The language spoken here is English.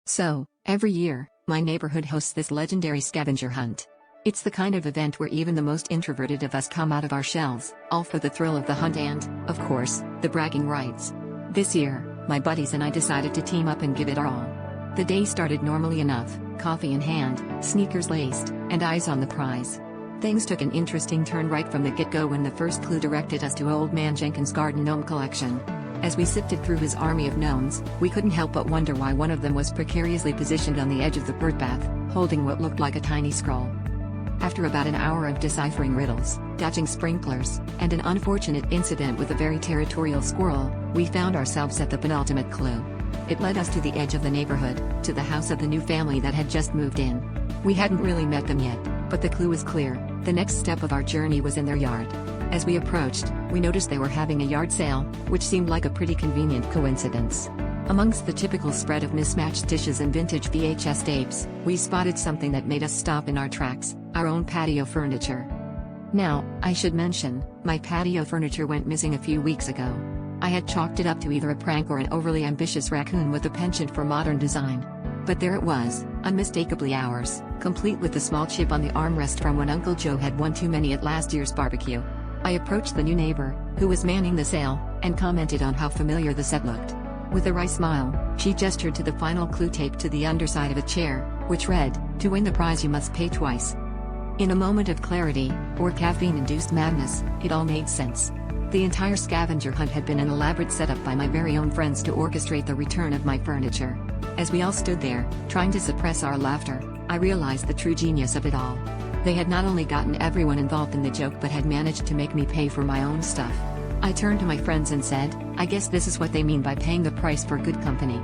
So, every year, my neighborhood hosts this legendary scavenger hunt. It's the kind of event where even the most introverted of us come out of our shells, all for the thrill of the hunt and, of course, the bragging rights. This year, my buddies and I decided to team up and give it our all. The day started normally enough, coffee in hand, sneakers laced, and eyes on the prize. Things took an interesting turn right from the get-go when the first clue directed us to Old Man Jenkins' garden gnome collection. As we sifted through his army of gnomes, we couldn't help but wonder why one of them was precariously positioned on the edge of the birdbath, holding what looked like a tiny scroll. After about an hour of deciphering riddles, dodging sprinklers, and an unfortunate incident with a very territorial squirrel, we found ourselves at the penultimate clue. It led us to the edge of the neighborhood, to the house of the new family that had just moved in. We hadn't really met them yet, but the clue was clear: the next step of our journey was in their yard. As we approached, we noticed they were having a yard sale, which seemed like a pretty convenient coincidence. Amongst the typical spread of mismatched dishes and vintage VHS tapes, we spotted something that made us stop in our tracks: our own patio furniture. Now, I should mention, my patio furniture went missing a few weeks ago. I had chalked it up to either a prank or an overly ambitious raccoon with a penchant for modern design. But there it was, unmistakably ours, complete with the small chip on the armrest from when Uncle Joe had one too many at last year's barbecue. I approached the new neighbor, who was manning the sale, and commented on how familiar the set looked. With a wry smile, she gestured to the final clue taped to the underside of a chair, which read, "To win the prize you must pay twice." In a moment of clarity, or caffeine-induced madness, it all made sense. The entire scavenger hunt had been an elaborate setup by my very own friends to orchestrate the return of my furniture. As we all stood there, trying to suppress our laughter, I realized the true genius of it all. They had not only gotten everyone involved in the joke but had managed to make me pay for my own stuff. I turned to my friends and said, "I guess this is what they mean by paying the price for good company."